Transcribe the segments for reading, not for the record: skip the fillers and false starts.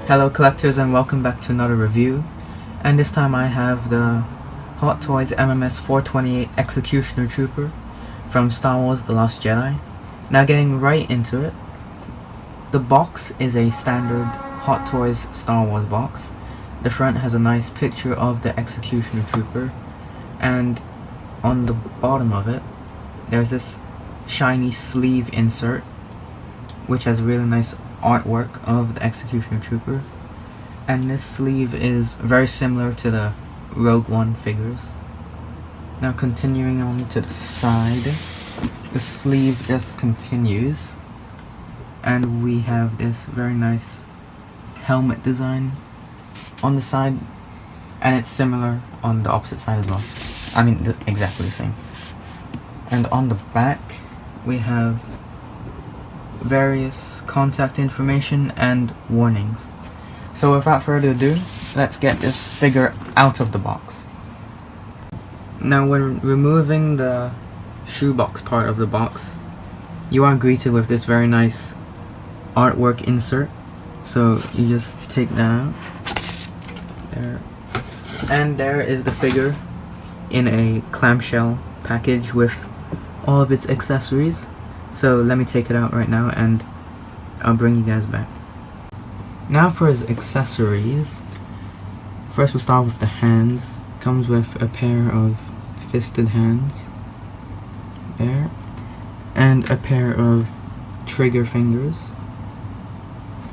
Hello collectors, and welcome back to another review, and this time I have the Hot Toys MMS428 Executioner Trooper from Star Wars The Last Jedi. Now getting right into it, the box is a standard Hot Toys Star Wars box. The front has a nice picture of the Executioner Trooper, and on the bottom of it there's this shiny sleeve insert which has really nice artwork of the Executioner Trooper, and this sleeve is very similar to the Rogue One figures. Now continuing on to the side, the sleeve just continues, and we have this very nice helmet design on the side, and it's similar on the opposite side as well. I mean, exactly the same. And on the back we have various contact information and warnings. So without further ado, let's get this figure out of the box. Now when removing the shoebox part of the box, you are greeted with this very nice artwork insert. So you just take that out. There. And there is the figure in a clamshell package with all of its accessories. So let me take it out right now and I'll bring you guys back. Now for his accessories, first we'll start with the hands. Comes with a pair of fisted hands there, and a pair of trigger fingers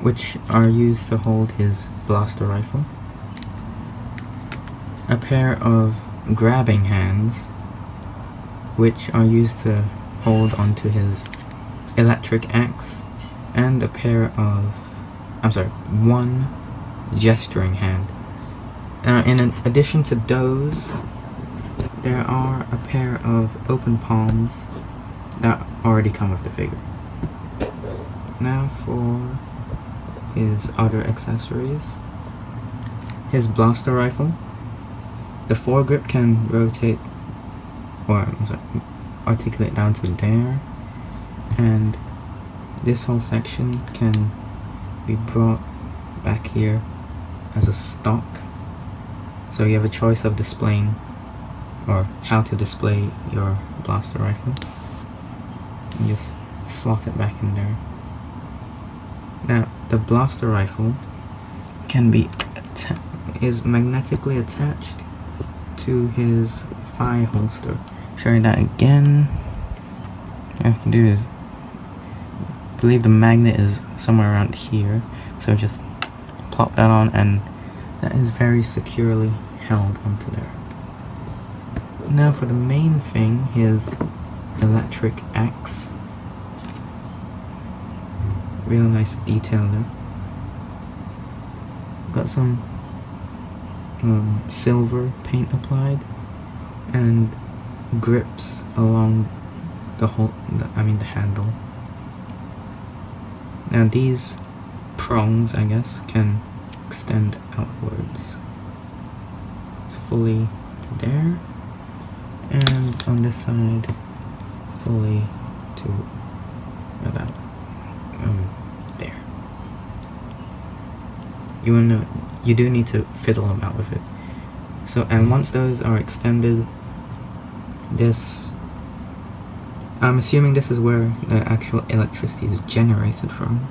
which are used to hold his blaster rifle, a pair of grabbing hands which are used to hold onto his electric axe, and a pair of, one gesturing hand. In addition to those, there are a pair of open palms that already come with the figure. Now for his other accessories. His blaster rifle. The foregrip can rotate, or articulate down to there, and this whole section can be brought back here as a stock. So you have a choice of displaying, or how to display your blaster rifle. You just slot it back in there. Now the blaster rifle can be is magnetically attached to his thigh holster. Showing that again, all you have to do is, I believe the magnet is somewhere around here, so just plop that on and that is very securely held onto there. Now for the main thing, his electric axe. Real nice detail there. Got some silver paint applied and grips along the the handle. Now these prongs, I guess, can extend outwards fully to there, and on this side fully to about there. You do need to fiddle about with it. So, and once those are extended, this, I'm assuming this is where the actual electricity is generated from.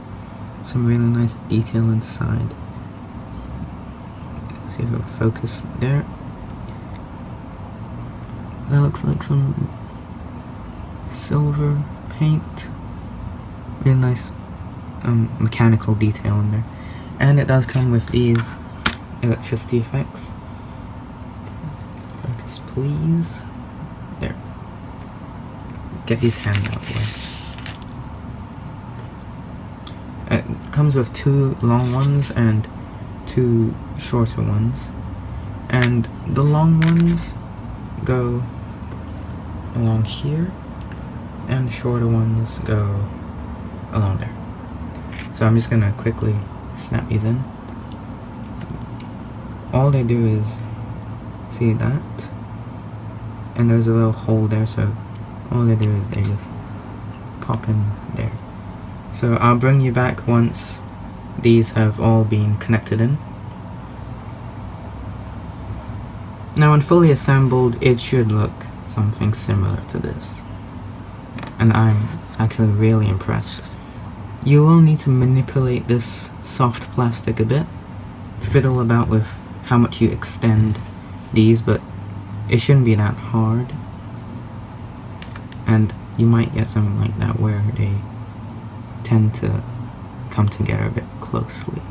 Some really nice detail inside. See if it'll focus there. That looks like some silver paint. Really nice mechanical detail in there. And it does come with these electricity effects. Focus please. There. Get these hands out of the way. It comes with 2 long ones and 2 shorter ones, and the long ones go along here and the shorter ones go along there. So I'm just gonna quickly snap these in. All they do is, see that, and there's a little hole there, so all they do is they just pop in there. So I'll bring you back once these have all been connected in. Now when fully assembled, it should look something similar to this, and I'm actually really impressed. You will need to manipulate this soft plastic a bit, fiddle about with how much you extend these, but it shouldn't be that hard, and you might get something like that where they tend to come together a bit closely.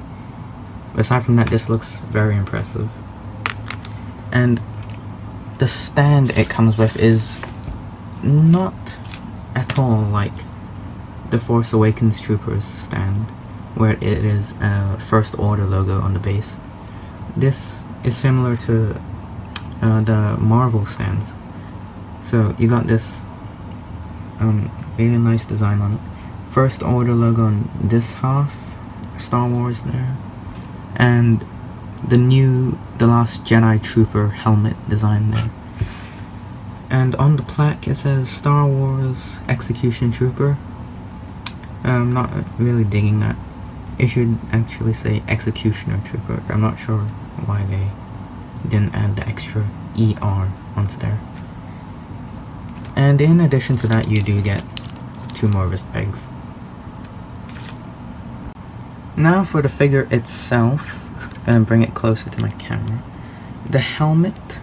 But aside from that, this looks very impressive. And the stand it comes with is not at all like the Force Awakens Troopers stand, where it is a First Order logo on the base. This is similar to the Marvel stands. So you got this really nice design on it. First Order logo on this half, Star Wars there, and the Last Jedi Trooper helmet design there. And on the plaque it says Star Wars Execution Trooper. I'm not really digging that. It should actually say Executioner Trooper. I'm not sure why they didn't add the extra ER onto there. And in addition to that, you do get 2 more wrist pegs. Now for the figure itself, I'm gonna bring it closer to my camera. The helmet,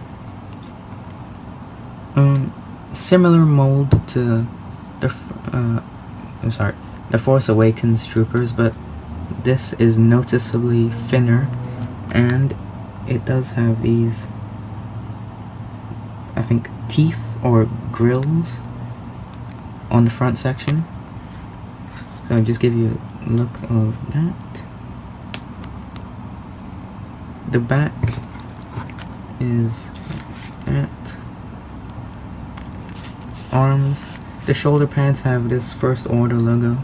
similar mold to the Force Awakens Troopers, but this is noticeably thinner, and it does have these, I think, teeth or grills on the front section. So I'll just give you a look of that. The back is that. Arms. The shoulder pads have this First Order logo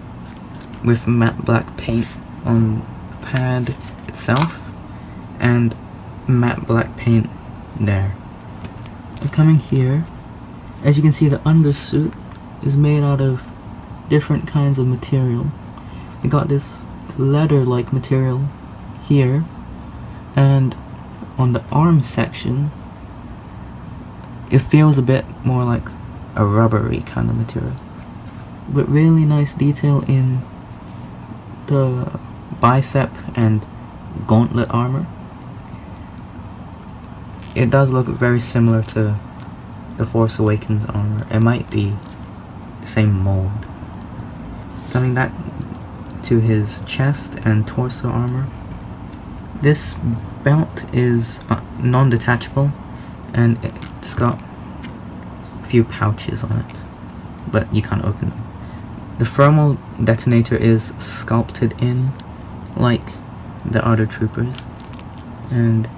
with matte black paint on the pad itself and matte black paint there. And coming here, as you can see, the undersuit is made out of different kinds of material. You got this leather-like material here, and on the arm section it feels a bit more like a rubbery kind of material, but really nice detail in the bicep and gauntlet armor. It does look very similar to the Force Awakens armor. It might be the same mold. Coming back to his chest and torso armor, this belt is non-detachable, and it's got a few pouches on it, but you can't open them. The thermal detonator is sculpted in like the other troopers, and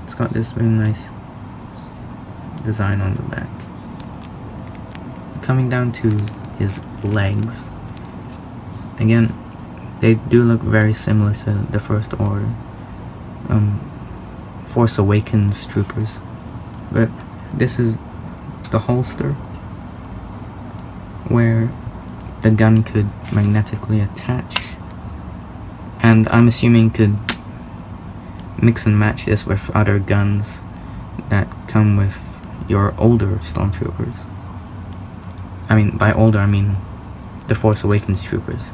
it's got this very nice design on the back. Coming down to his legs, again, they do look very similar to the First Order Force Awakens Troopers, but this is the holster where the gun could magnetically attach, and I'm assuming could mix and match this with other guns that come with your older Stormtroopers. I mean, by older I mean the Force Awakens Troopers.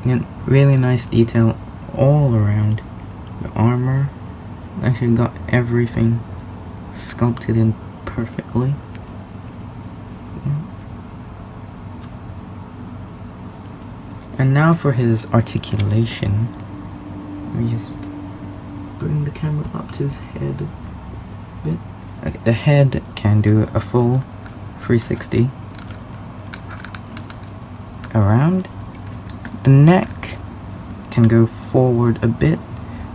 Again, really nice detail all around. The armor actually got everything sculpted in perfectly. And now for his articulation. Let me just bring the camera up to his head a bit. Okay, the head can do a full 360 around. The neck can go forward a bit.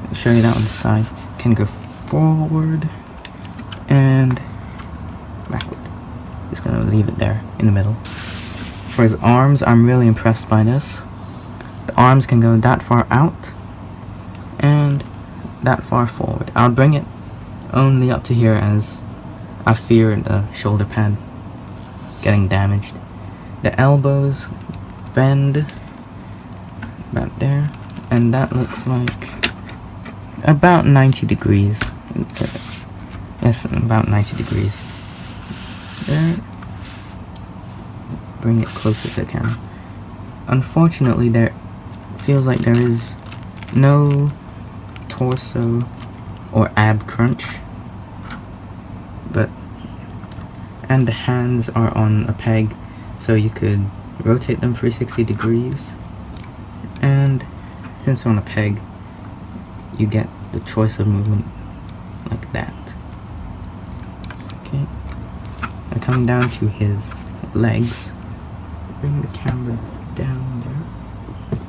I'll show you that on the side. Can go forward and backward. Just gonna leave it there in the middle. For his arms, I'm really impressed by this. The arms can go that far out and that far forward. I'll bring it only up to here as I fear the shoulder pad getting damaged. The elbows bend about there, and that looks like about 90 degrees. Yes, about 90 degrees. There. Bring it closer to the camera. Unfortunately, there feels like there is no torso or ab crunch, and the hands are on a peg, so you could rotate them 360 degrees, and since they're on a peg, you get the choice of movement like that. Okay, now coming down to his legs, bring the camera down there.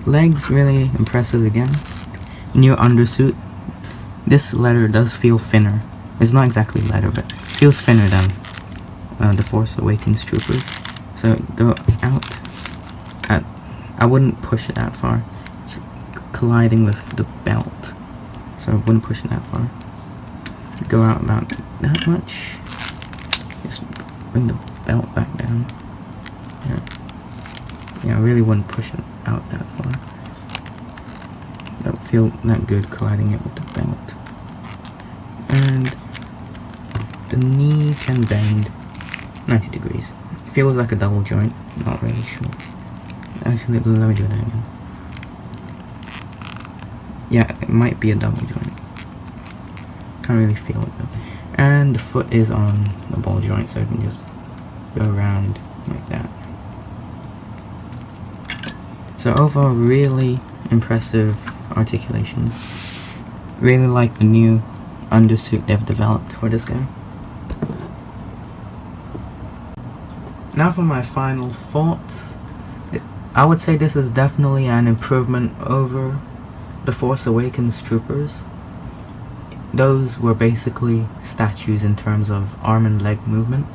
Legs, really impressive again. New undersuit. This leather does feel thinner. It's not exactly leather, but feels thinner than the Force Awakens Troopers. So go out. I wouldn't push it that far. It's colliding with the belt, so I wouldn't push it that far. Go out about that much. Just bring the belt back down. Yeah, I really wouldn't push it out that far. Don't feel that good colliding it with the belt. And the knee can bend 90 degrees. It feels like a double joint, not really sure. Actually, let me do that again. Yeah, it might be a double joint. Can't really feel it though. And the foot is on the ball joint, so I can just go around like that. So overall, really impressive articulations. Really like the new undersuit they've developed for this guy. Now for my final thoughts. I would say this is definitely an improvement over the Force Awakens Troopers. Those were basically statues in terms of arm and leg movement,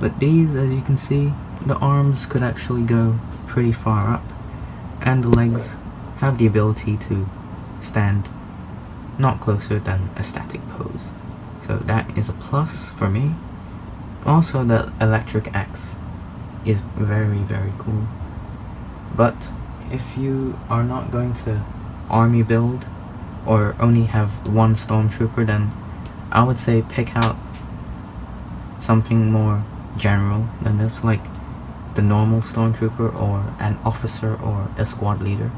but these, as you can see, the arms could actually go pretty far up, and the legs have the ability to stand not closer than a static pose. So that is a plus for me. Also, the electric axe is very, very cool. But if you are not going to army build or only have one Stormtrooper, then I would say pick out something more general than this, like the normal Stormtrooper or an officer or a squad leader.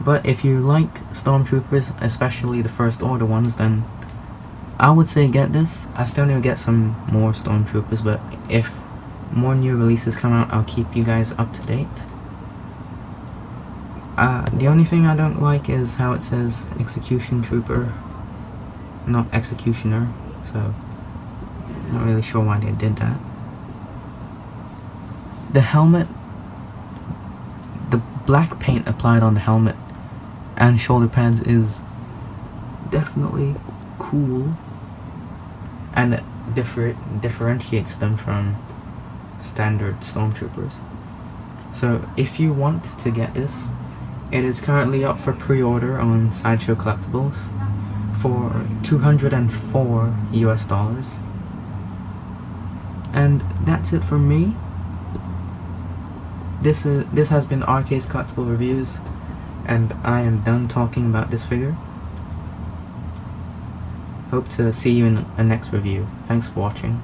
But if you like Stormtroopers, especially the First Order ones, then I would say get this. I still need to get some more Stormtroopers, but if more new releases come out, I'll keep you guys up to date. The only thing I don't like is how it says Execution Trooper, not Executioner, so I'm not really sure why they did that. The helmet, the black paint applied on the helmet and shoulder pads is definitely cool, and it differentiates them from standard Stormtroopers. So if you want to get this, it is currently up for pre-order on Sideshow Collectibles for $204 US. And that's it for me. This has been Arcade's Collectible Reviews, and I am done talking about this figure. Hope to see you in a next review. Thanks for watching.